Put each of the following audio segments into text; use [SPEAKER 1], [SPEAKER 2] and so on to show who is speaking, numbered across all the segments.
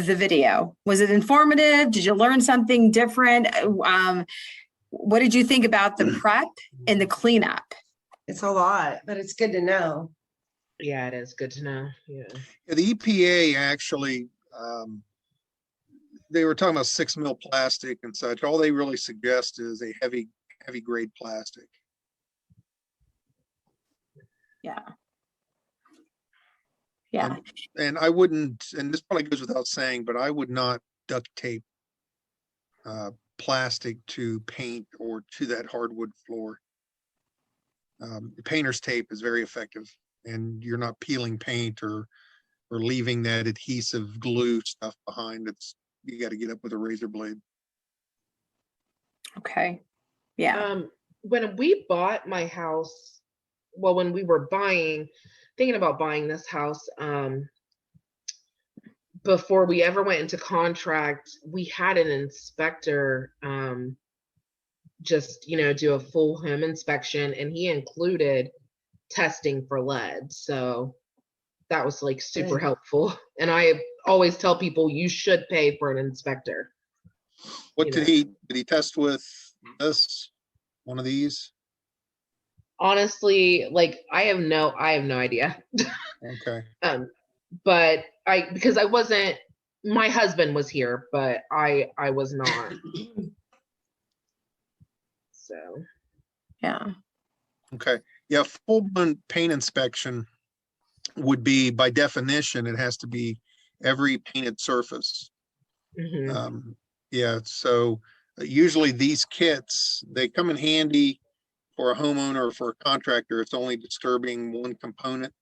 [SPEAKER 1] the video? Was it informative? Did you learn something different? What did you think about the prep and the cleanup?
[SPEAKER 2] It's a lot, but it's good to know.
[SPEAKER 3] Yeah, it is good to know. Yeah.
[SPEAKER 4] Yeah, the EPA actually, they were talking about 6 mil plastic and such. All they really suggest is a heavy grade plastic.
[SPEAKER 1] Yeah. Yeah.
[SPEAKER 4] And I wouldn't, and this probably goes without saying, but I would not duct tape plastic to paint or to that hardwood floor. Painter's tape is very effective, and you're not peeling paint or leaving that adhesive glue stuff behind. You got to get up with a razor blade.
[SPEAKER 1] Okay. Yeah.
[SPEAKER 3] When we bought my house, well, when we were thinking about buying this house, before we ever went into contract, we had an inspector just, do a full home inspection, and he included testing for lead. So that was like super helpful. And I always tell people you should pay for an inspector.
[SPEAKER 4] What did he test with this? One of these?
[SPEAKER 3] Honestly, like I have no idea.
[SPEAKER 4] Okay.
[SPEAKER 3] But because I wasn't, my husband was here, but I was not. So.
[SPEAKER 1] Yeah.
[SPEAKER 4] Okay. Yeah. Full blown paint inspection would be, by definition, it has to be every painted surface.
[SPEAKER 3] Mm-hmm.
[SPEAKER 4] Yeah. So usually these kits, they come in handy for a homeowner or for a contractor. It's only disturbing one component.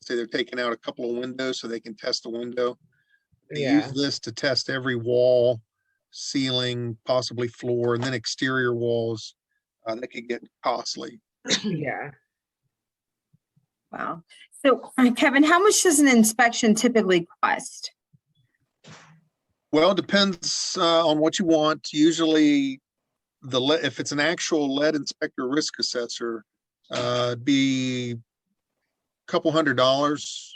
[SPEAKER 4] Say they're taking out a couple of windows so they can test the window. They use this to test every wall, ceiling, possibly floor, and then exterior walls. That could get costly.
[SPEAKER 3] Yeah.
[SPEAKER 1] Wow. So Kevin, how much does an inspection typically cost?
[SPEAKER 4] Well, it depends on what you want. Usually if it's an actual lead inspector risk assessor, it'd be a couple $100,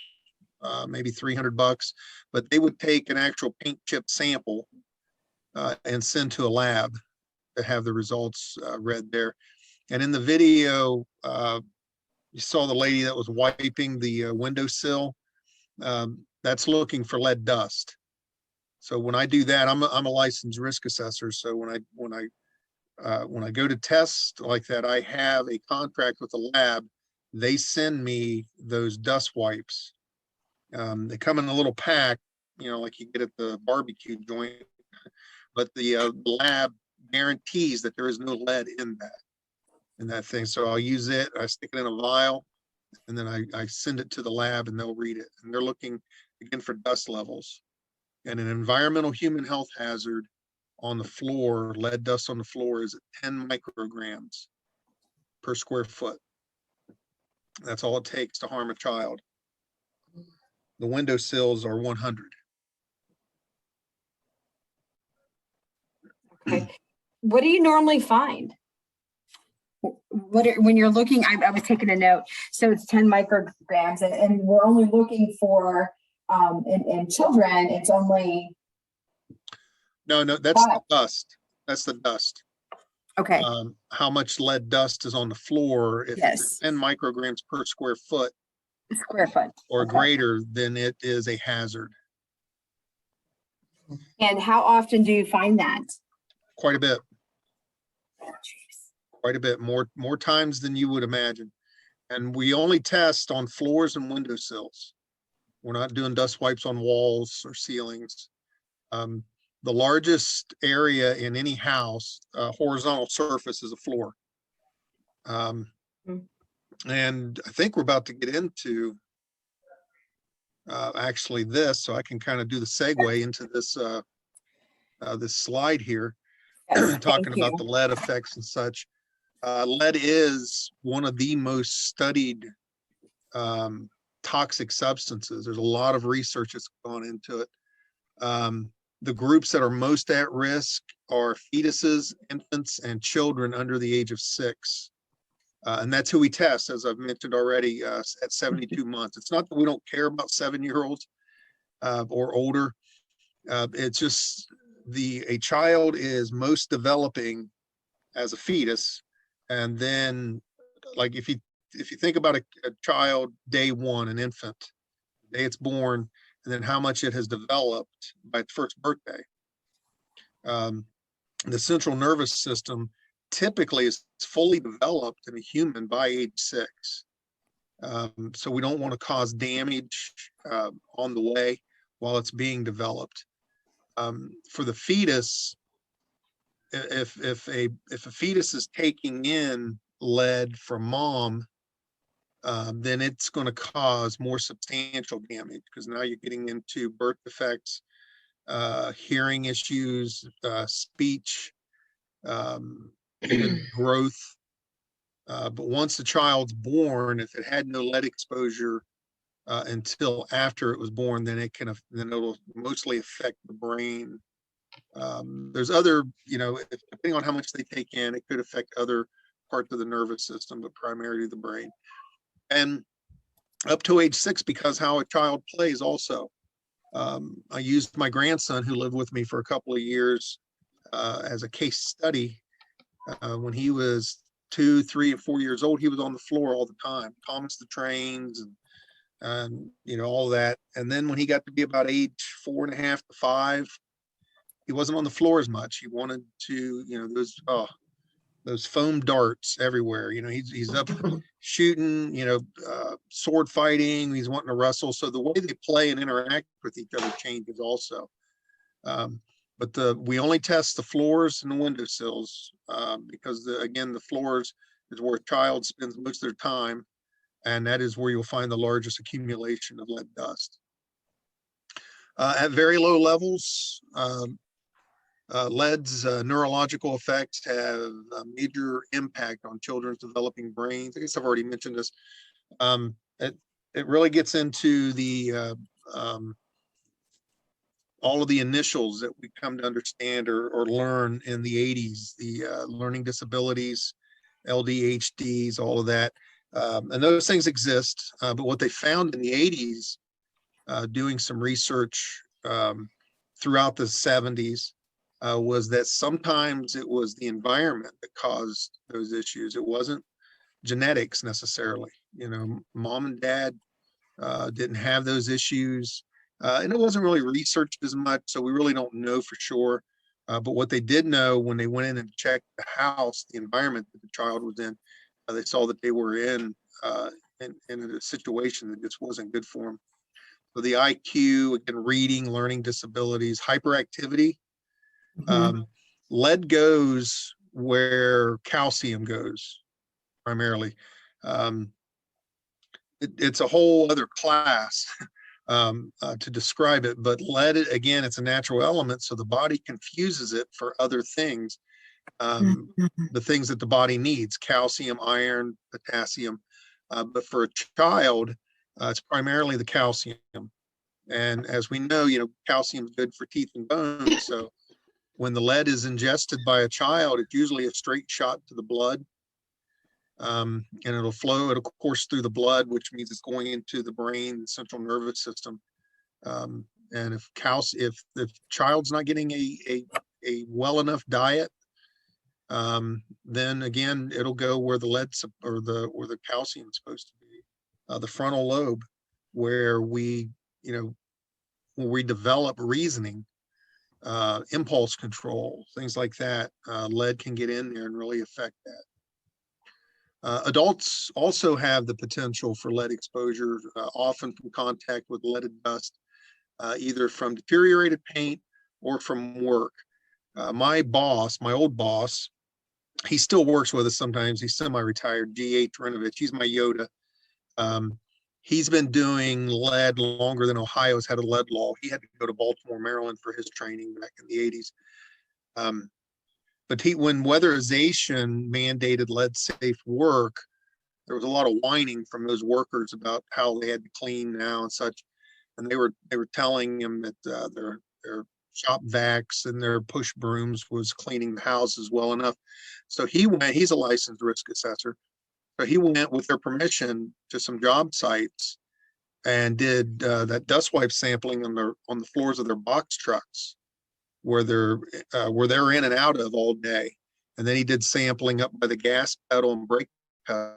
[SPEAKER 4] maybe $300, but they would take an actual paint chip sample and send to a lab to have the results read there. And in the video, you saw the lady that was wiping the windowsill. That's looking for lead dust. So when I do that, I'm a licensed risk assessor. So when I go to test like that, I have a contract with the lab. They send me those dust wipes. They come in a little pack, like you get at the barbecue joint, but the lab guarantees that there is no lead in that thing. So I'll use it. I stick it in a vial, and then I send it to the lab, and they'll read it. And they're looking again for dust levels. And an environmental human health hazard on the floor, lead dust on the floor, is at 10 micrograms per square foot. That's all it takes to harm a child. The windowsills are 100.
[SPEAKER 1] Okay. What do you normally find? When you're looking, I was taking a note. So it's 10 micrograms, and we're only looking for, in children, it's only.
[SPEAKER 4] No, that's the dust. That's the dust.
[SPEAKER 1] Okay.
[SPEAKER 4] How much lead dust is on the floor? If it's 10 micrograms per square foot or greater, then it is a hazard.
[SPEAKER 1] And how often do you find that?
[SPEAKER 4] Quite a bit. Quite a bit. More times than you would imagine. And we only test on floors and windowsills. We're not doing dust wipes on walls or ceilings. The largest area in any house, horizontal surface, is a floor. And I think we're about to get into actually this, so I can kind of do the segue into this this slide here, talking about the lead effects and such. Lead is one of the most studied toxic substances. There's a lot of research that's gone into it. The groups that are most at risk are fetuses, infants, and children under the age of 6. And that's who we test, as I've mentioned already, at 72 months. It's not that we don't care about 7-year-olds or older. It's just a child is most developing as a fetus. And then like if you think about a child day one, an infant, the day it's born, and then how much it has developed by its first birthday. The central nervous system typically is fully developed in a human by age 6. So we don't want to cause damage on the way while it's being developed. For the fetus, if a fetus is taking in lead from mom, then it's going to cause more substantial damage because now you're getting into birth defects, hearing issues, speech, even growth. But once the child's born, if it had no lead exposure until after it was born, then it'll mostly affect the brain. There's other, depending on how much they take in, it could affect other parts of the nervous system, but primarily the brain. And up to age 6, because how a child plays also. I used my grandson who lived with me for a couple of years as a case study. When he was 2, 3, and 4 years old, he was on the floor all the time, Thomas the Trains and all that. And then when he got to be about age 4.5 to 5, he wasn't on the floor as much. He wanted to, those foam darts everywhere. He's up shooting, sword fighting. He's wanting to wrestle. So the way they play and interact with each other changes also. But we only test the floors and the windowsills because the floors is where a child spends most of their time, and that is where you'll find the largest accumulation of lead dust. At very low levels, lead's neurological effects have a major impact on children's developing brains. I guess I've already mentioned this. It really gets into the all of the initials that we come to understand or learn in the 80s, the learning disabilities, LDHDs, all of that. And those things exist. But what they found in the 80s, doing some research throughout the 70s, was that sometimes it was the environment that caused those issues. It wasn't genetics necessarily. Mom and dad didn't have those issues. And it wasn't really researched as much, so we really don't know for sure. But what they did know when they went in and checked the house, the environment that the child was in, they saw that they were in a situation that just wasn't good for them. So the IQ, again, reading, learning disabilities, hyperactivity. Lead goes where calcium goes, primarily. It's a whole other class to describe it, but lead, again, it's a natural element, so the body confuses it for other things, the things that the body needs: calcium, iron, potassium. But for a child, it's primarily the calcium. And as we know, calcium is good for teeth and bones. So when the lead is ingested by a child, it's usually a straight shot to the blood. And it'll course through the blood, which means it's going into the brain, the central nervous system. And if the child's not getting a well enough diet, then again, it'll go where the lead or the calcium is supposed to be, the frontal lobe, where we develop reasoning, impulse control, things like that. Lead can get in there and really affect that. Adults also have the potential for lead exposure, often from contact with leaded dust, either from deteriorated paint or from work. My old boss, he still works with us sometimes. He's semi-retired, G.H. Rinovich. He's my Yoda. He's been doing lead longer than Ohio's had a lead law. He had to go to Baltimore, Maryland for his training back in the 80s. But when weatherization mandated lead safe work, there was a lot of whining from those workers about how they had to clean now and such. And they were telling him that their shop vacs and their push brooms was cleaning the houses well enough. So he's a licensed risk assessor. So he went with their permission to some job sites and did that dust wipe sampling on the floors of their box trucks where they're in and out of all day. And then he did sampling up by the gas pedal and brake pedal.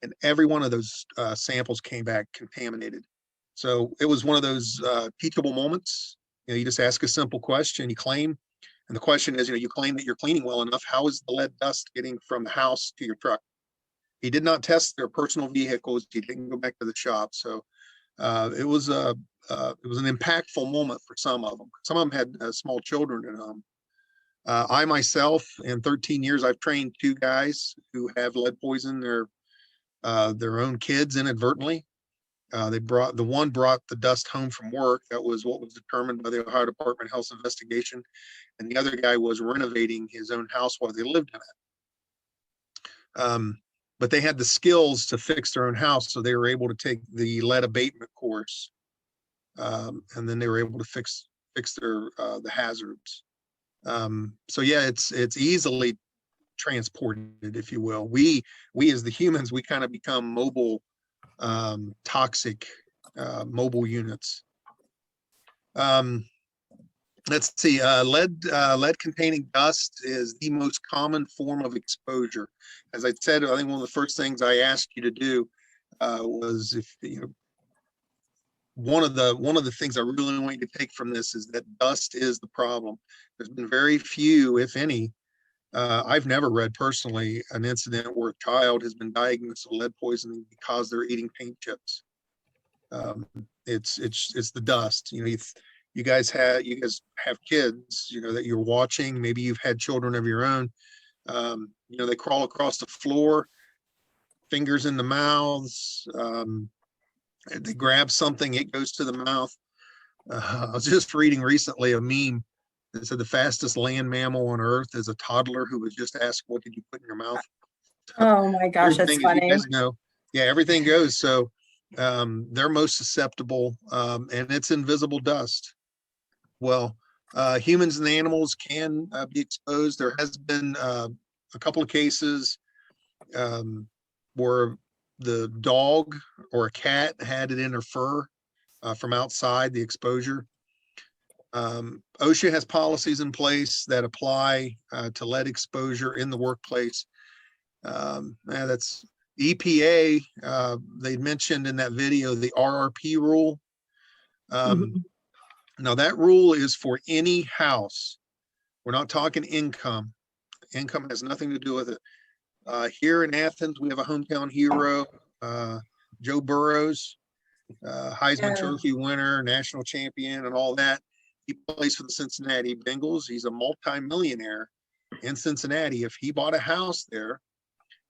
[SPEAKER 4] And every one of those samples came back contaminated. So it was one of those teachable moments. You know, you just ask a simple question, you claim, and the question is, you claim that you're cleaning well enough. How is the lead dust getting from the house to your truck? He did not test their personal vehicles. He didn't go back to the shop. So it was an impactful moment for some of them. Some of them had small children at home. I myself, in 13 years, I've trained 2 guys who have lead poison their own kids inadvertently. The one brought the dust home from work. That was what was determined by the Ohio Department of Health's investigation. And the other guy was renovating his own house while they lived in it. But they had the skills to fix their own house, so they were able to take the lead abatement course, and then they were able to fix their the hazards. So yeah, it's easily transported, if you will. We as the humans, we kind of become mobile, toxic mobile units. Let's see, lead containing dust is the most common form of exposure. As I said, I think one of the first things I asked you to do was, if one of the things I really want you to take from this is that dust is the problem. There's been very few, if any, I've never read personally an incident where a child has been diagnosed with lead poisoning because they're eating paint chips. It's the dust. You guys have kids, that you're watching. Maybe you've had children of your own. They crawl across the floor, fingers in the mouths. They grab something, it goes to the mouth. I was just reading recently a meme that said the fastest land mammal on earth is a toddler who was just asked, "What did you put in your mouth?"
[SPEAKER 1] Oh my gosh, that's
[SPEAKER 4] Everything, as you
[SPEAKER 1] funny.
[SPEAKER 4] guys know, yeah, everything goes. So they're most susceptible, and it's invisible dust. Well, humans and animals can be exposed. There has been a couple of cases where the dog or a cat had it in her fur from outside the exposure. OSHA has policies in place that apply to lead exposure in the workplace. That's EPA. They mentioned in that video the RRP rule. Now that rule is for any house. We're not talking income. Income has nothing to do with it. Here in Athens, we have a hometown hero, Joe Burrows, Heisman Trophy winner, national champion, and all that. He plays for the Cincinnati Bengals. He's a multi-millionaire in Cincinnati. If he bought a house there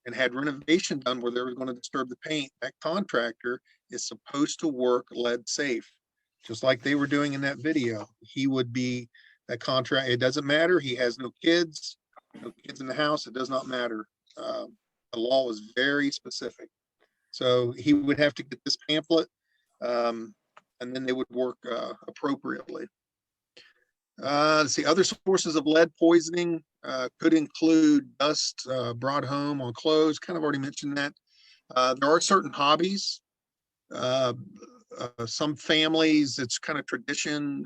[SPEAKER 4] and had renovation done where they were going to disturb the paint, that contractor is supposed to work lead safe, just like they were doing in that video. He would be that contract. It doesn't matter. He has no kids in the house. It does not matter. The law is very specific. So he would have to get this pamphlet, and then they would work appropriately. Let's see, other sources of lead poisoning could include dust brought home on clothes. Kind of already mentioned that. There are certain hobbies. Some families, it's kind of tradition,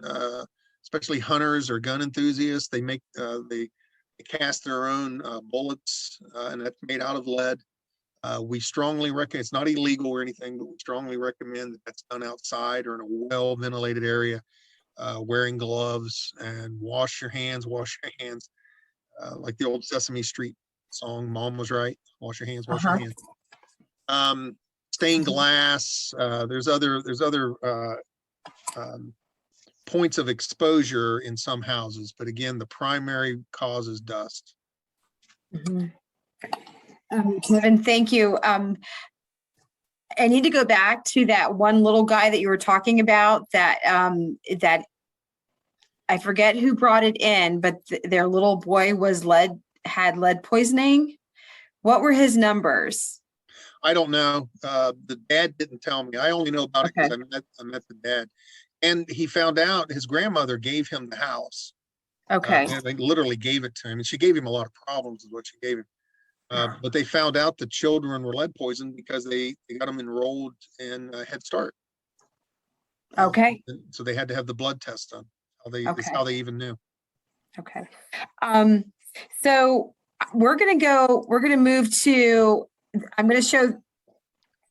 [SPEAKER 4] especially hunters or gun enthusiasts. They cast their own bullets, and that's made out of lead. We strongly recommend, it's not illegal or anything, but we strongly recommend that that's done outside or in a well-ventilated area, wearing gloves, and wash your hands. Like the old Sesame Street song, Mom was right. Wash your hands, wash your hands. Stained glass. There's other points of exposure in some houses, but again, the primary cause is dust.
[SPEAKER 1] Kevin, thank you. I need to go back to that one little guy that you were talking about that I forget who brought it in, but their little boy had lead poisoning. What were his numbers?
[SPEAKER 4] I don't know. The dad didn't tell me. I only know about it because I met the dad. And he found out his grandmother gave him the house.
[SPEAKER 1] Okay.
[SPEAKER 4] And they literally gave it to him. And she gave him a lot of problems is what she gave him. But they found out the children were lead poisoned because they got them enrolled in Head Start.
[SPEAKER 1] Okay.
[SPEAKER 4] And so they had to have the blood test done. It's
[SPEAKER 1] Okay.
[SPEAKER 4] how they even knew.
[SPEAKER 1] Okay. So we're gonna move to, I'm gonna show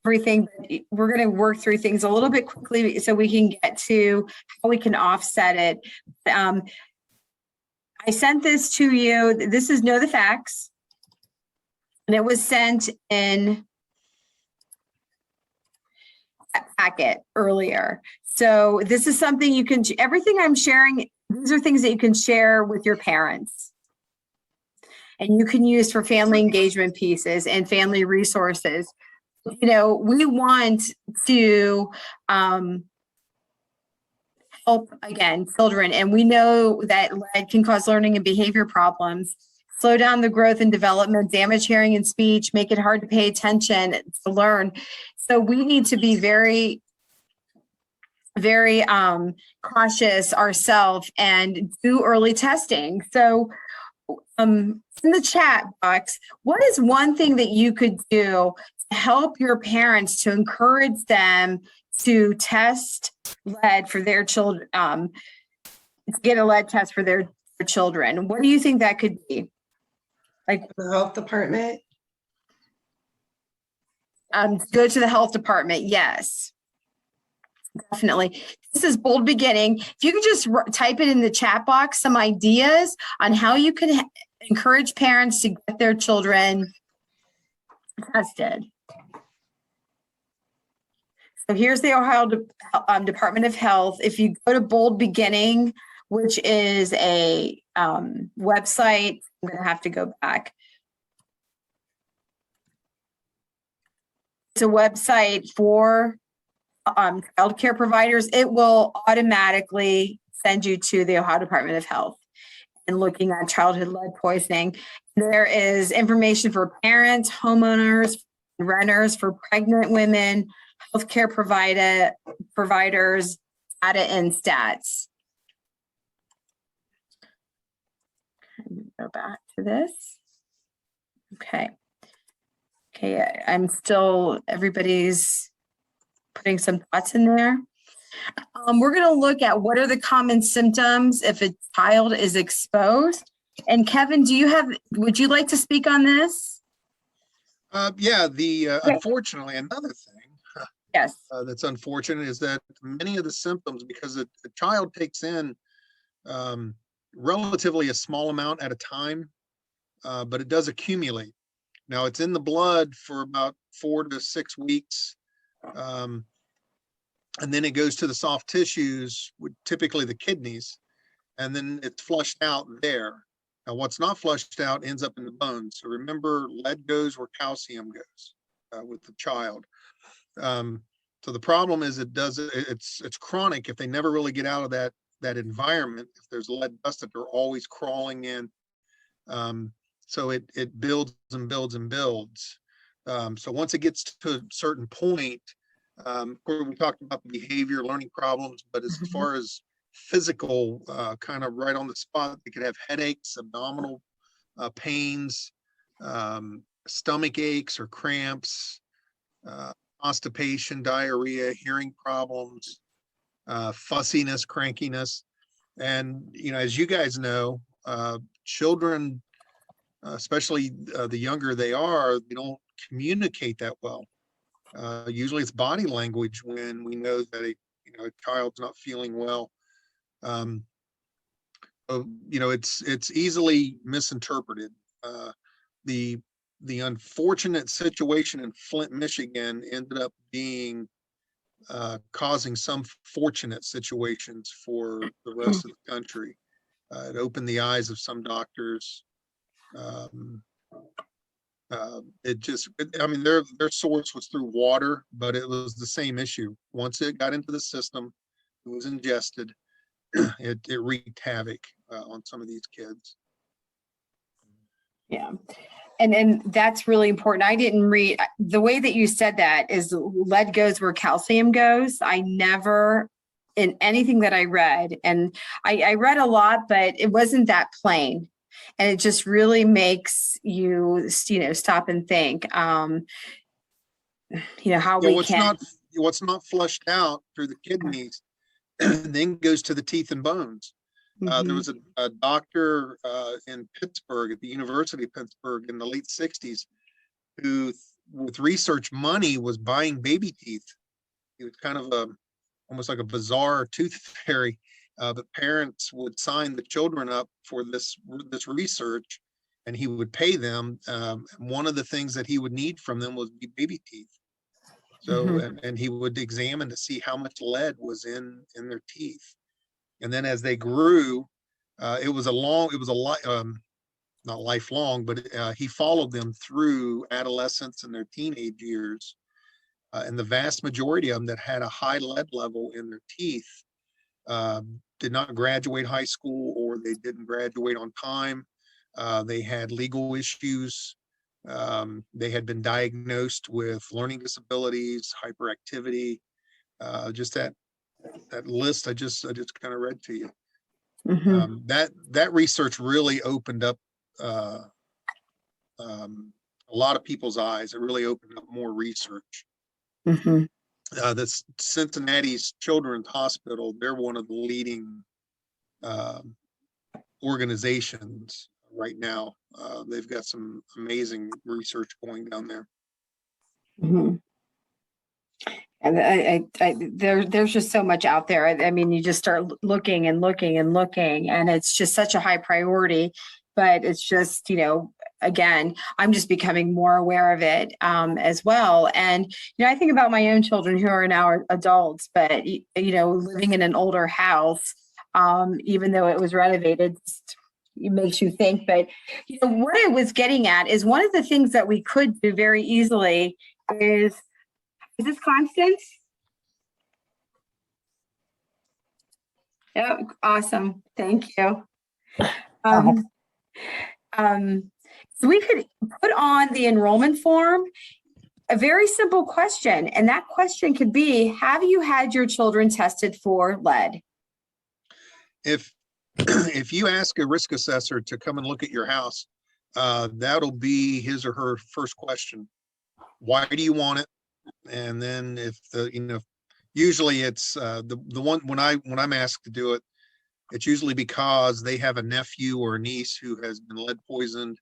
[SPEAKER 1] everything. We're gonna work through things a little bit quickly so we can get to how we can offset it. I sent this to you. This is Know the Facts. And it was sent in a packet earlier. So this is something you can, everything I'm sharing, these are things that you can share with your parents. And you can use for family engagement pieces and family resources. You know, we want to help, again, children, and we know that lead can cause learning and behavior problems, slow down the growth and development, damage hearing and speech, make it hard to pay attention, to learn. So we need to be very, very cautious ourselves and do early testing. So in the chat box, what is one thing that you could do to help your parents, to encourage them to test lead for their children, to get a lead test for their children? What do you think that could be? Like,
[SPEAKER 2] The health department.
[SPEAKER 1] go to the health department. Yes, definitely. This is Bold Beginning. If you could just type it in the chat box, some ideas on how you can encourage parents to get their children tested. So here's the Ohio Department of Health. If you go to Bold Beginning, which is a website, I'm going to have to go back. It's a website for child care providers. It will automatically send you to the Ohio Department of Health and looking at childhood lead poisoning. There is information for parents, homeowners, renters, for pregnant women, healthcare providers, data and stats. Go back to this. Okay. Okay, I'm still, everybody's putting some thoughts in there. We're going to look at what are the common symptoms if a child is exposed. And Kevin, would you like to speak on this?
[SPEAKER 4] Yeah, unfortunately, another thing
[SPEAKER 1] Yes.
[SPEAKER 4] that's unfortunate is that many of the symptoms, because the child takes in relatively a small amount at a time, but it does accumulate. Now it's in the blood for about 4 to 6 weeks. And then it goes to the soft tissues, typically the kidneys, and then it's flushed out there. Now what's not flushed out ends up in the bones. So remember, lead goes where calcium goes with the child. So the problem is it's chronic if they never really get out of that environment. If there's lead dust that they're always crawling in. So it builds and builds and builds. So once it gets to a certain point, we talked about the behavior, learning problems, but as far as physical, kind of right on the spot, they could have headaches, abdominal pains, stomach aches or cramps, constipation, diarrhea, hearing problems, fussiness, crankiness. And, as you guys know, children, especially the younger they are, they don't communicate that well. Usually it's body language when we know that a child's not feeling well. It's easily misinterpreted. The unfortunate situation in Flint, Michigan ended up being causing some fortunate situations for the rest of the country. It opened the eyes of some doctors. Their source was through water, but it was the same issue. Once it got into the system, it was ingested, it wreaked havoc on some of these kids.
[SPEAKER 1] Yeah. And that's really important. I didn't read, the way that you said that is lead goes where calcium goes. I never, in anything that I read, and I read a lot, but it wasn't that plain. And it just really makes you, stop and think, how
[SPEAKER 4] Yeah,
[SPEAKER 1] we can.
[SPEAKER 4] what's not flushed out through the kidneys then goes to the teeth and bones. There
[SPEAKER 1] Mhm.
[SPEAKER 4] was a doctor in Pittsburgh at the University of Pittsburgh in the late 60s who, with research money, was buying baby teeth. He was kind of almost like a bizarre tooth fairy. But parents would sign the children up for this research, and he would pay them. One of the things that he would need from them was baby teeth. So,
[SPEAKER 1] Mhm.
[SPEAKER 4] and he would examine to see how much lead was in their teeth. And then as they grew, it was not lifelong, but he followed them through adolescence and their teenage years. And the vast majority of them that had a high lead level in their teeth did not graduate high school, or they didn't graduate on time. They had legal issues. They had been diagnosed with learning disabilities, hyperactivity, just that list I just kind of read to you.
[SPEAKER 1] Mhm.
[SPEAKER 4] That research really opened up a lot of people's eyes. It really opened up more research.
[SPEAKER 1] Mhm.
[SPEAKER 4] The Cincinnati's Children's Hospital, they're one of the leading organizations right now. They've got some amazing research going down there.
[SPEAKER 1] Mhm. And there's just so much out there. I mean, you just start looking and looking and looking, and it's just such a high priority. But it's just, again, I'm just becoming more aware of it as well. And, I think about my own children who are now adults, but, living in an older house, even though it was renovated, it makes you think. But, what I was getting at is one of the things that we could do very easily is this Constance? Yeah, awesome. Thank you. Um, so we could put on the enrollment form a very simple question, and that question could be, have you had your children tested for lead?
[SPEAKER 4] If if you ask a risk assessor to come and look at your house, that'll be his or her first question. Why do you want it? And then if usually it's the one when I'm asked to do it, it's usually because they have a nephew or a niece who has been lead poisoned,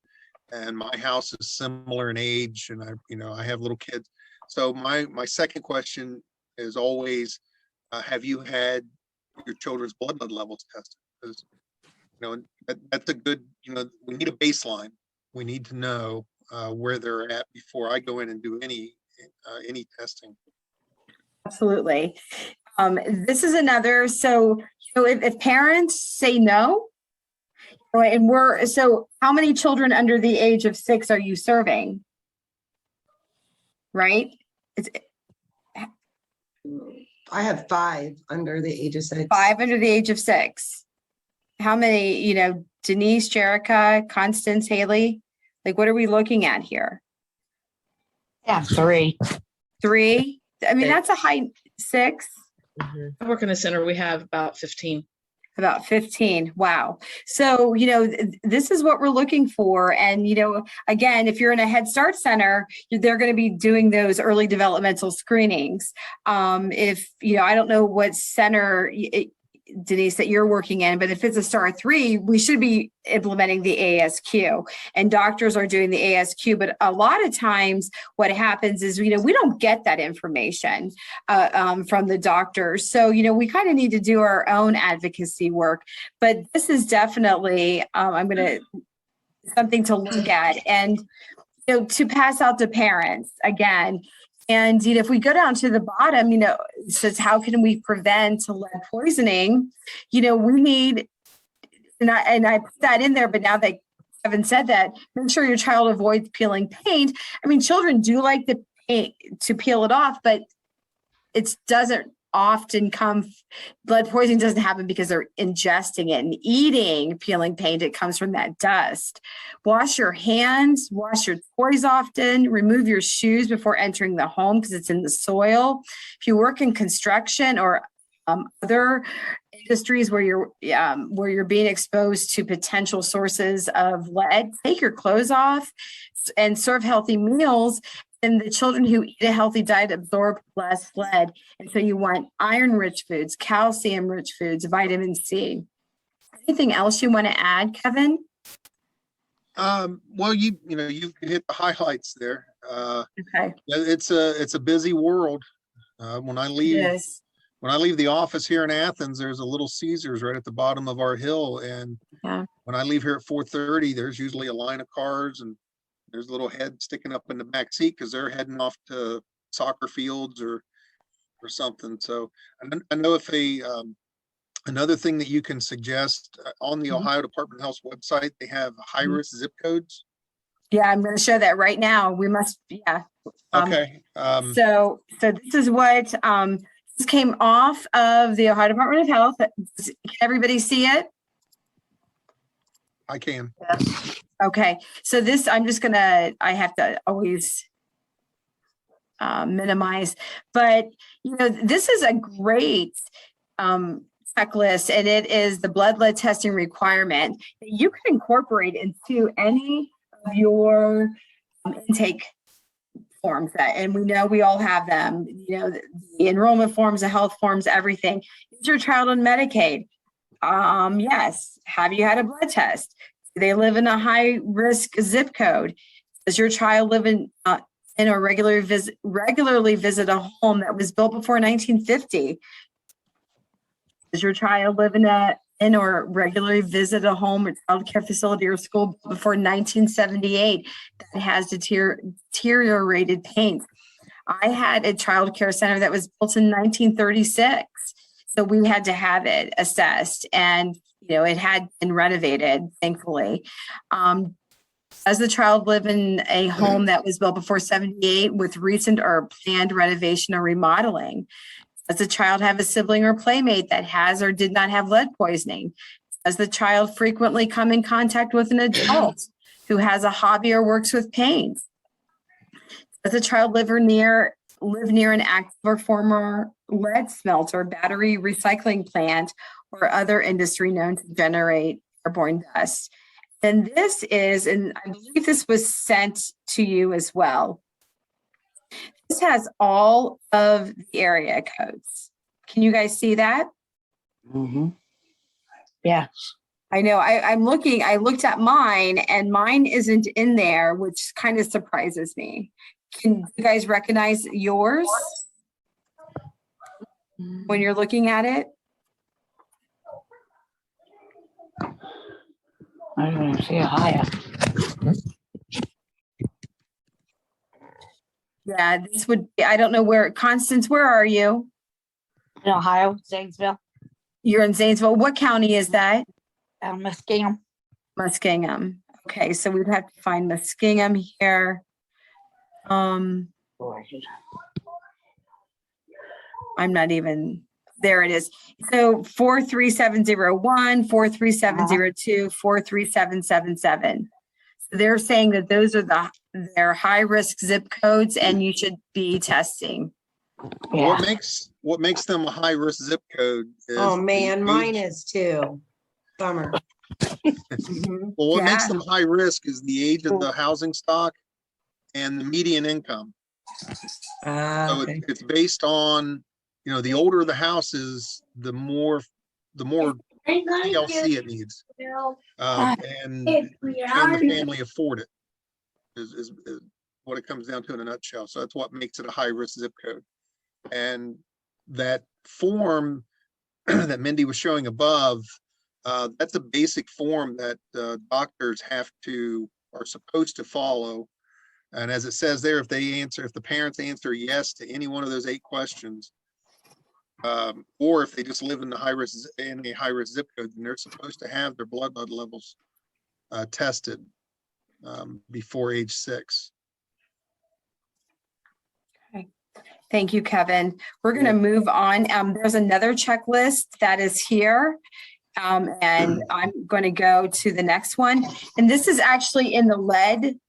[SPEAKER 4] and my house is similar in age, and I have little kids. So my second question is always, have you had your children's blood lead levels tested? Because that's a good, we need a baseline. We need to know where they're at before I go in and do any testing.
[SPEAKER 1] Absolutely. This is another, so if parents say no, and so how many children under the age of 6 are you serving? Right?
[SPEAKER 2] I have 5 under the age of 6.
[SPEAKER 1] 5 under the age of 6. How many, Denise, Jerica, Constance, Haley? Like, what are we looking at here?
[SPEAKER 5] Yeah, 3.
[SPEAKER 1] 3? I mean,
[SPEAKER 5] 6.
[SPEAKER 1] that's a high 6.
[SPEAKER 3] Mhm.
[SPEAKER 5] I work in a center. We have about 15.
[SPEAKER 1] About 15. Wow. So, this is what we're looking for. And, again, if you're in a Head Start center, they're going to be doing those early developmental screenings. If, I don't know what center, Denise, that you're working in, but if it's a STAR 3, we should be implementing the ASQ, and doctors are doing the ASQ. But a lot of times what happens is, we don't get that information from the doctors. So, we kind of need to do our own advocacy work, but this is definitely, something to look at and, to pass out to parents again. And, if we go down to the bottom, it says, how can we prevent lead poisoning? We need, and I put that in there, but now that Kevin said that, make sure your child avoids peeling paint. I mean, children do like the paint to peel it off, but it doesn't often blood poisoning doesn't happen because they're ingesting it and eating peeling paint. It comes from that dust. Wash your hands, wash your toys often, remove your shoes before entering the home because it's in the soil. If you work in construction or other industries where you're being exposed to potential sources of lead, take your clothes off and serve healthy meals. And the children who eat a healthy diet absorb less lead. And so you want iron-rich foods, calcium-rich foods, vitamin C. Anything else you want to add, Kevin?
[SPEAKER 4] Well, you hit the highlights there.
[SPEAKER 1] Okay.
[SPEAKER 4] It's a busy world. When I leave
[SPEAKER 1] Yes.
[SPEAKER 4] the office here in Athens, there's a Little Caesars right at the bottom of our hill. And
[SPEAKER 1] Yeah.
[SPEAKER 4] when I leave here at 4:30, there's usually a line of cars and there's a little head sticking up in the back seat because they're heading off to soccer fields or something. So I know if another thing that you can suggest on the
[SPEAKER 1] Mhm.
[SPEAKER 4] Ohio Department of Health's website, they have high-risk zip codes.
[SPEAKER 1] Yeah, I'm going to show that right now. We must, yeah.
[SPEAKER 4] Okay.
[SPEAKER 1] So this is what, this came off of the Ohio Department of Health. Can everybody see it?
[SPEAKER 4] I can.
[SPEAKER 1] Okay, so this, I have to always minimize, but this is a great checklist, and it is the blood lead testing requirement that you can incorporate into any of your intake forms and we know we all have them, the enrollment forms, the health forms, everything. Is your child on Medicaid? Yes. Have you had a blood test? Do they live in a high risk zip code? Does your child live in or regularly visit a home that was built before 1950? Does your child live in or regularly visit a home or child care facility or school before 1978 that has deteriorated paint? I had a child care center that was built in 1936. So we had to have it assessed, and it had been renovated, thankfully. Does the child live in a home that was built before 78 with recent or planned renovation or remodeling? Does the child have a sibling or playmate that has or did not have lead poisoning? Does the child frequently come in contact with an adult who has a hobby or works with paint? Does the child live near an active or former lead smelter, battery recycling plant, or other industry known to generate airborne dust? And this is, and I believe this was sent to you as well. This has all of the area codes. Can you guys see that?
[SPEAKER 5] Mm-hmm. Yeah.
[SPEAKER 1] I know. I looked at mine and mine isn't in there, which kind of surprises me. Can you guys recognize yours when you're looking at it?
[SPEAKER 5] I don't even see a higher.
[SPEAKER 1] Yeah, this would be, I don't know where, Constance, where are you?
[SPEAKER 5] In Ohio, Zanesville,
[SPEAKER 1] You're in Zanesville. What county is that?
[SPEAKER 5] Muskingum.
[SPEAKER 1] Muskingum. Okay, so we'd have to find Muskingum here. I'm not even, there it is. So 43701, 43702, 43777. So they're saying that those are their high risk zip codes and you should be testing.
[SPEAKER 5] Yeah.
[SPEAKER 4] What makes them a high risk zip code is
[SPEAKER 2] Oh,
[SPEAKER 4] the
[SPEAKER 2] man, mine
[SPEAKER 4] age.
[SPEAKER 2] is too. Bummer.
[SPEAKER 1] Mhm.
[SPEAKER 4] Well, what makes
[SPEAKER 1] Yeah.
[SPEAKER 4] them high risk is the age of the housing stock and the median income. So
[SPEAKER 2] Okay.
[SPEAKER 4] it's based on, the older the house is, the more TLC it needs. And can the family afford it? Is what it comes down to in a nutshell. So that's what makes it a high risk zip code. And that form that Mindy was showing above, that's a basic form that doctors are supposed to follow. And as it says there, if the parents answer yes to any one of those 8 questions, or if they just live in a high risk zip code, then they're supposed to have their blood levels tested before age 6.
[SPEAKER 1] Thank you, Kevin. We're going to move on. There's another checklist that is here. And I'm going to go to the next one. And this is actually in the lead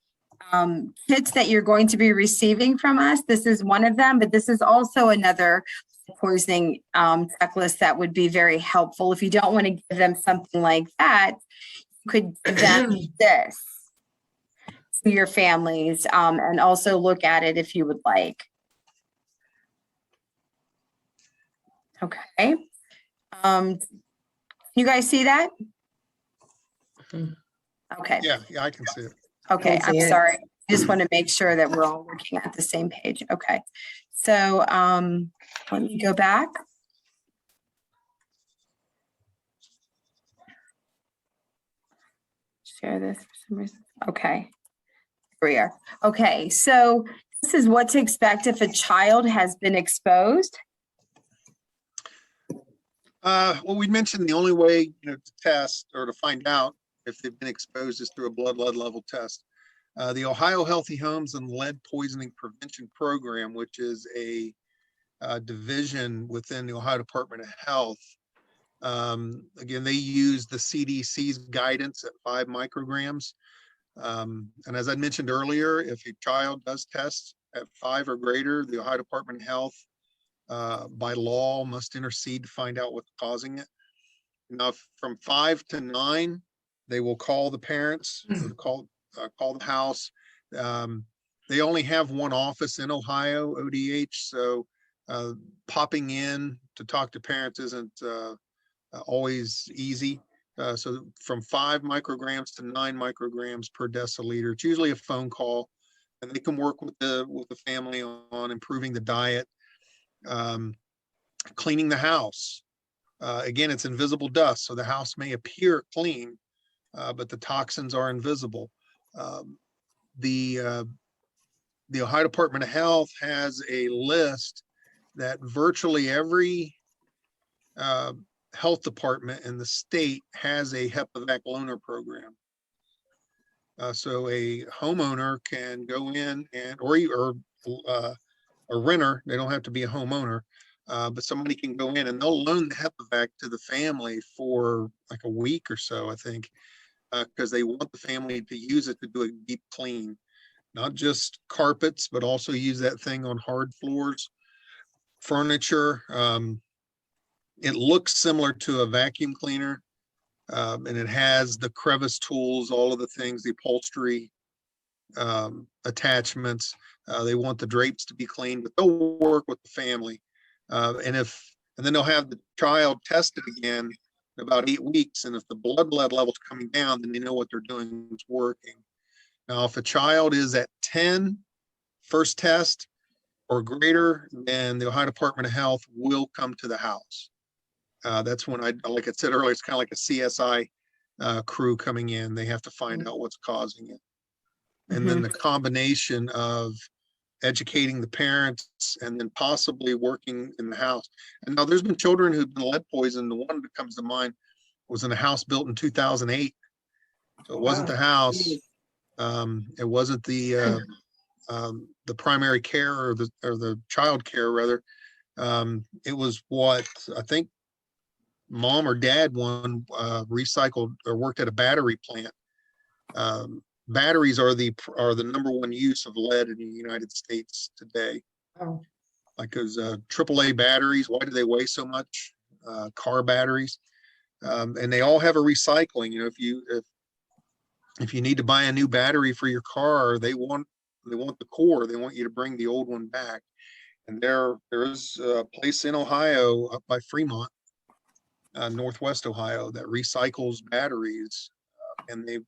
[SPEAKER 1] kits that you're going to be receiving from us. This is one of them, but this is also another poisoning checklist that would be very helpful. If you don't want to give them something like that, you could give them this to your families, and also look at it if you would like. Okay. You guys see that?
[SPEAKER 2] Mhm.
[SPEAKER 1] Okay.
[SPEAKER 4] Yeah, I can see it.
[SPEAKER 1] Okay,
[SPEAKER 2] Can
[SPEAKER 1] I'm
[SPEAKER 2] see it.
[SPEAKER 1] sorry. Just want to make sure that we're all looking at the same page. Okay. So, let me go back. Share this for some reason. Okay. Here we are. Okay, so this is what to expect if a child has been exposed.
[SPEAKER 4] Well, we mentioned the only way, to test or to find out if they've been exposed is through a blood lead level test. The Ohio Healthy Homes and Lead Poisoning Prevention Program, which is a division within the Ohio Department of Health. Again, they use the CDC's guidance at 5 micrograms. And as I mentioned earlier, if your child does test at 5 or greater, the Ohio Department of Health by law must intercede to find out what's causing it. Now, from 5 to 9, they will call the parents, or call the house. They only have one office in Ohio, ODH, so popping in to talk to parents isn't always easy. So from 5 micrograms to 9 micrograms per deciliter, it's usually a phone call, and they can work with the family on improving the diet, cleaning the house. Again, it's invisible dust, so the house may appear clean, but the toxins are invisible. The Ohio Department of Health has a list that virtually every health department in the state has a HEPAVAC loaner program. So a homeowner can go in or a renter, they don't have to be a homeowner, but somebody can go in and they'll loan the HEPAVAC to the family for like a week or so, I think, because they want the family to use it to do a deep clean, not just carpets, but also use that thing on hard floors, furniture. It looks similar to a vacuum cleaner, and it has the crevice tools, all of the things, the upholstery attachments. They want the drapes to be clean, but they'll work with the family. And then they'll have the child tested again in about 8 weeks. And if the blood lead level's coming down, then they know what they're doing is working. Now, if a child is at 10 first test or greater, then the Ohio Department of Health will come to the house. That's when like I said earlier, it's kind of like a CSI crew coming in. They have to find out what's causing it. And then the combination of educating the parents and then possibly working in the house. And now there's been children who've been lead poisoned. The one that comes to mind was in a house built in 2008. So it wasn't the house. It wasn't the primary care or the child care rather. It was what I think mom or dad one recycled or worked at a battery plant. Batteries are the number one use of lead in the United States today.
[SPEAKER 2] Oh.
[SPEAKER 4] Like those AAA batteries, why do they weigh so much? Car batteries, and they all have a recycling. If you need to buy a new battery for your car, they want the core. They want you to bring the old one back. And there is a place in Ohio up by Fremont, Northwest Ohio, that recycles batteries, and they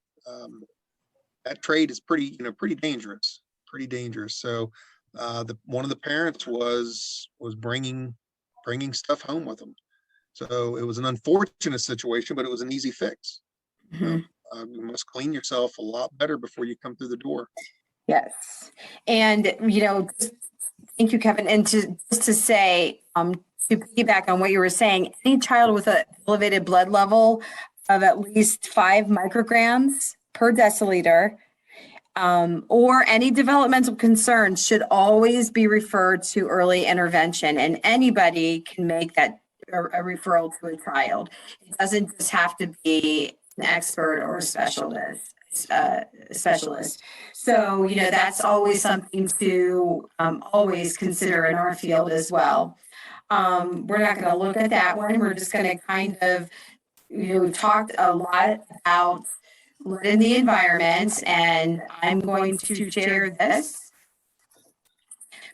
[SPEAKER 4] that trade is pretty dangerous. So one of the parents was bringing stuff home with them. So it was an unfortunate situation, but it was an easy fix. You must clean yourself a lot better before you come through the door.
[SPEAKER 1] Yes. And, thank you, Kevin. And just to say, to piggyback on what you were saying, any child with an elevated blood level of at least 5 micrograms per deciliter, or any developmental concerns should always be referred to early intervention. And anybody can make that a referral to a child. It doesn't just have to be an expert or a specialist. So, that's always something to always consider in our field as well. We're not gonna look at that one. We're just gonna kind of, we've talked a lot about lead in the environment, and I'm going to share this.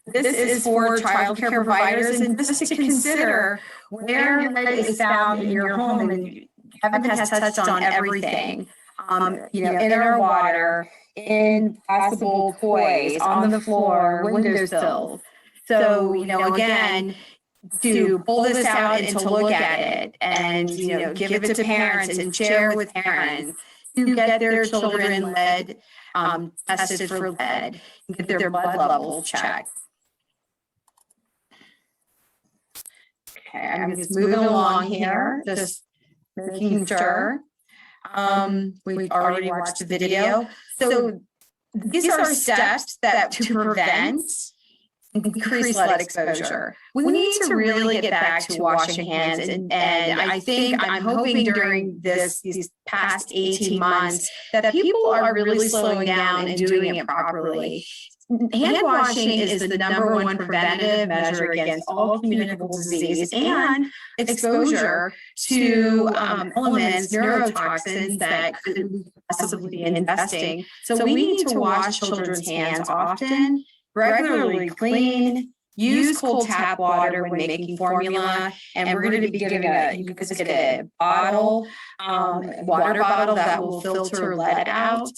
[SPEAKER 1] This is for childcare providers, and just to consider where lead is found in your home, and Kevin has touched on everything. In our water, in possible toys, on the floor, windowsills. So, again, to pull this out and to look at it and, give it to parents and share with parents to get their children lead, tested for lead, and get their blood levels checked. Okay, I'm just moving along here, just making sure. We've already watched the video. So these are steps that to prevent increased lead exposure. We need to really get back to washing hands, and I'm hoping during these past 18 months that people are really slowing down and doing it properly. Hand washing is the number one preventative measure against all communicable disease and exposure to elements, neurotoxins that could possibly be infesting. So we need to wash children's hands often, regularly clean, use cold tap water when making formula, and we're going to be giving you guys get a bottle, water bottle that will filter lead out.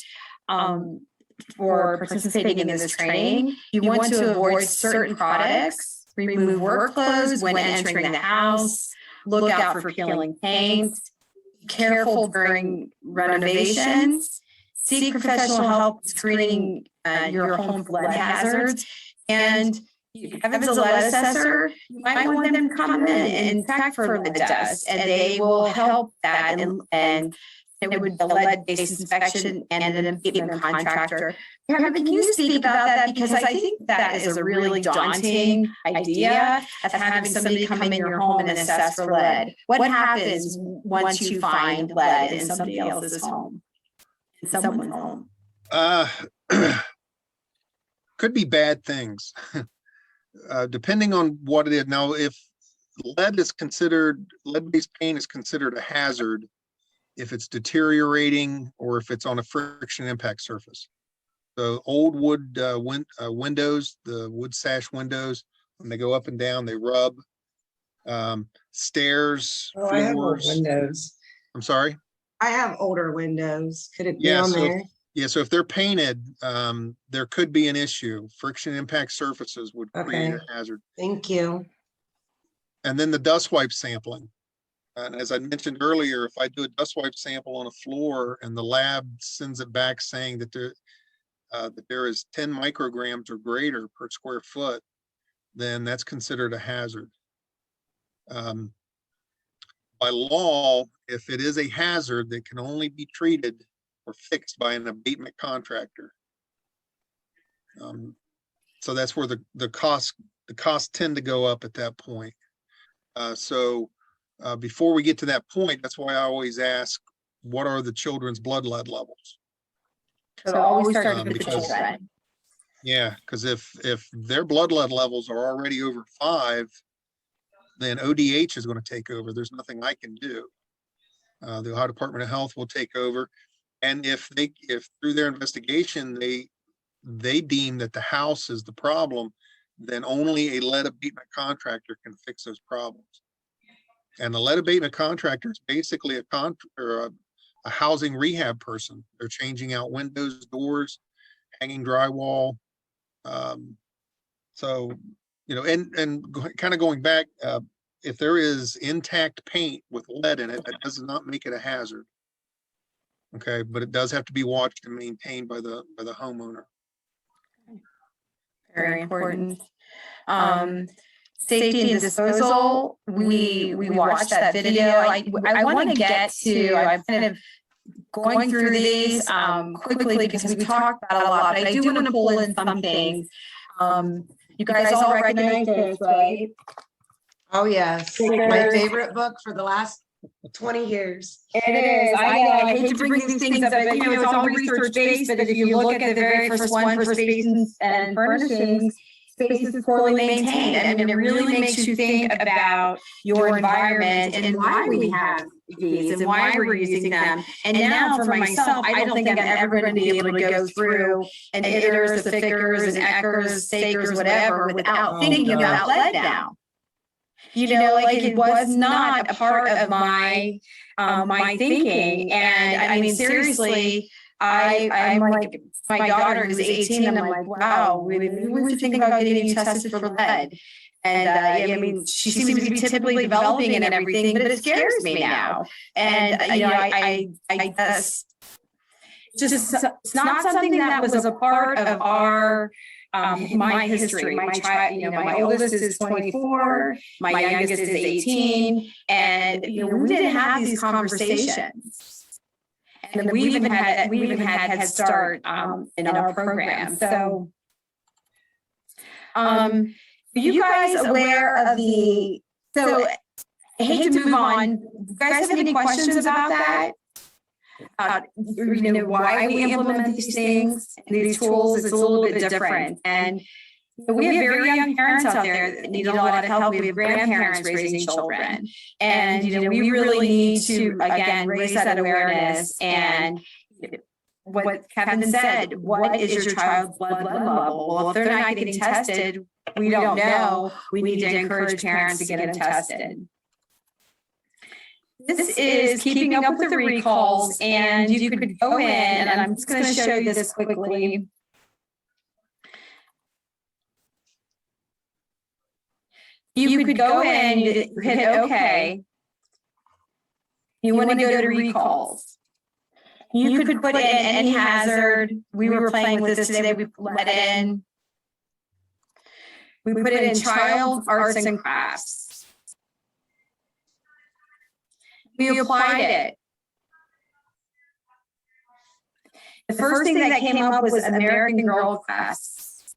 [SPEAKER 1] For participating in this training, you want to avoid certain products, remove work clothes when entering the house, look out for peeling paint, be careful during renovations, seek professional help screening your home for lead hazards, and if it's a lead assessor, you might want them to come in and check for lead dust, and they will help that and it would the lead-based inspection and an abatement contractor. Kevin, can you speak about that? Because I think that is a really daunting idea of having somebody come in your home and assess for lead. What happens once you find lead in somebody else's home? In someone's home?
[SPEAKER 4] Could be bad things, depending on what it is. Now, if lead-based paint is considered a hazard, if it's deteriorating or if it's on a friction impact surface. The old wood windows, the wood sash windows, when they go up and down, they rub. Stairs,
[SPEAKER 2] I have old
[SPEAKER 4] floors.
[SPEAKER 2] windows.
[SPEAKER 4] I'm sorry?
[SPEAKER 2] I have older windows. Could it be
[SPEAKER 4] Yeah,
[SPEAKER 2] on
[SPEAKER 4] so
[SPEAKER 2] there?
[SPEAKER 4] Yeah, so if they're painted, there could be an issue. Friction impact surfaces would create
[SPEAKER 2] Okay.
[SPEAKER 4] a hazard.
[SPEAKER 2] Thank you.
[SPEAKER 4] And then the dust wipe sampling. And as I mentioned earlier, if I do a dust wipe sample on a floor and the lab sends it back saying that there is 10 micrograms or greater per square foot, then that's considered a hazard. By law, if it is a hazard, that can only be treated or fixed by an abatement contractor. So that's where the costs tend to go up at that point. Before we get to that point, that's why I always ask, what are the children's blood lead levels?
[SPEAKER 1] So always start with the
[SPEAKER 4] because-
[SPEAKER 1] children.
[SPEAKER 4] Yeah, because if their blood lead levels are already over 5, then ODH is going to take over. There's nothing I can do. The Ohio Department of Health will take over. And if through their investigation, they deem that the house is the problem, then only a lead abatement contractor can fix those problems. And the lead abatement contractor is basically a housing rehab person. They're changing out windows, doors, hanging drywall. Kind of going back, if there is intact paint with lead in it, that does not make it a hazard. Okay, but it does have to be watched and maintained by the homeowner.
[SPEAKER 1] Very important. Safety and disposal, we watched that video. I want to get to, I'm kind of going through these quickly because we talked about it a lot, but I do want to pull in some things. You guys all recognize this, right?
[SPEAKER 2] Oh, yes. My favorite book for the last 20 years.
[SPEAKER 1] It is. I know. I hate to bring these things up, but it's all research based. But if you look at the very first one for space and furnishings, space is poorly maintained. I mean, it really makes you think about your environment and why we have these and why we're using them. And now for myself, I don't think I'm ever going to be able to go through and itters, the Fickers and Eckers, Sakers, whatever, without thinking about lead now. You know, like it was not a part of my my thinking. And I mean, seriously, I'm like, my daughter who's 18, I'm like, wow, we should think about getting you tested for lead. And I mean, she seems to be typically developing and everything, but it scares me now. And you know, I guess it's not something that was a part of our my history. My child, you know, my oldest is 24, my youngest is 18, and you know, we didn't have these conversations. And we even had Head Start in our program. So, you guys aware of the? So, I hate to move on. You guys have any questions about that? You know, why we implement these things, these tools? It's a little bit different. And you know, we have very young parents out there that need a lot of help. We have grandparents raising children. And, you know, we really need to, again, raise that awareness. And what Kevin said, what is your child's blood level? Well, if they're not getting tested, we don't know. We need to encourage parents to get them tested. This is keeping up with the recalls, and you could go in, and I'm just going to show you this quickly. You could go in, you hit OK. You want to go to recalls. You could put in any hazard. We were playing with this today. We let it in. We put it in child arts and crafts. We applied it. The first thing that came up was American Girl class.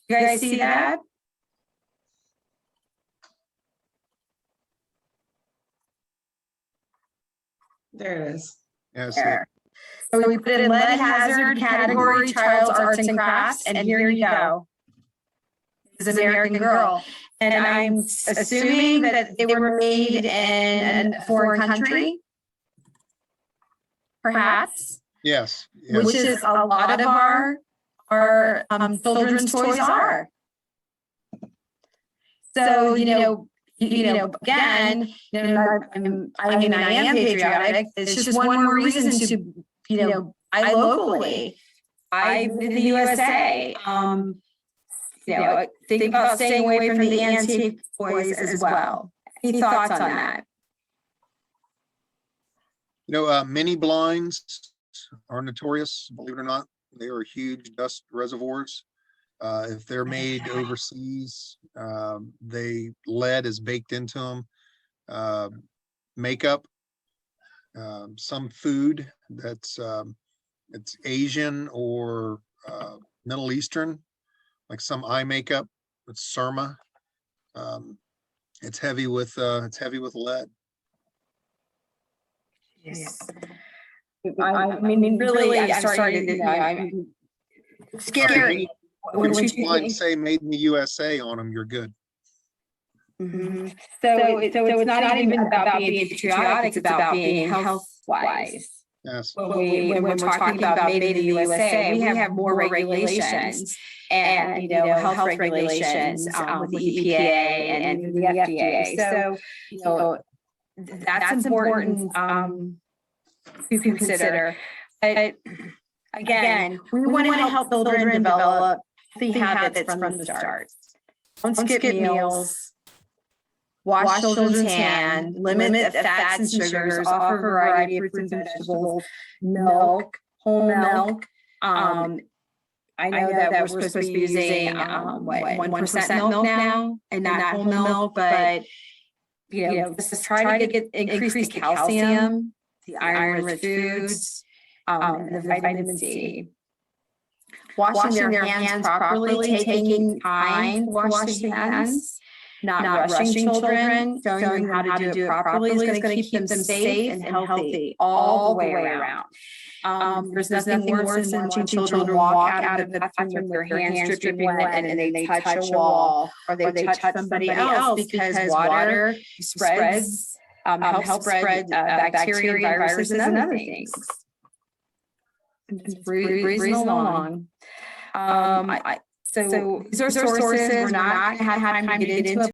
[SPEAKER 1] You guys see that?
[SPEAKER 2] There it is.
[SPEAKER 4] Yes.
[SPEAKER 1] There. So we put it in lead hazard category, child's arts and crafts, and here you go. This is American Girl. And I'm assuming that they were made in a foreign country, perhaps,
[SPEAKER 4] Yes.
[SPEAKER 1] which is a lot of our children's toys are. So, you know, again, you know, I mean, I am patriotic. It's just one more reason to, you know, I locally, I live in the USA. You know, think about staying away from the antique toys as well. Any thoughts on that?
[SPEAKER 4] You know, mini blinds are notorious, believe it or not. They are huge dust reservoirs. If they're made overseas, lead is baked into them. Makeup, some food that's it's Asian or Middle Eastern, like some eye makeup, it's Surma. It's heavy with lead.
[SPEAKER 1] Yes. I mean, really, I'm starting to, I'm scary.
[SPEAKER 4] When you blinds say made in the USA on them, you're good.
[SPEAKER 1] Mm-hmm. So it's not even about being patriotic, it's about being health-wise.
[SPEAKER 4] Yes.
[SPEAKER 1] When we're talking about made in the USA, we have more regulations and, you know, health regulations with the EPA and the FDA. So, you know, that's important to consider. But again, we want to help children develop healthy habits from the start. Don't skip meals. Wash children's hands, limit the fats and sugars, offer a variety of fruits and vegetables, milk, whole milk. I know that we're supposed to be using 1% milk now and not whole milk, but you know, just try to increase the calcium, the iron-rich foods, the vitamin C. Washing their hands properly, taking time to wash their hands. not rushing children, showing them how to do it properly is going to keep them safe and healthy all the way around. There's nothing worse than watching children walk out of the bathroom with their hands dripping wet and they touch a wall or they touch somebody else because water spreads, helps spread bacteria, viruses, and other things. Just breezing along. So these are sources. We're not have time to get into it,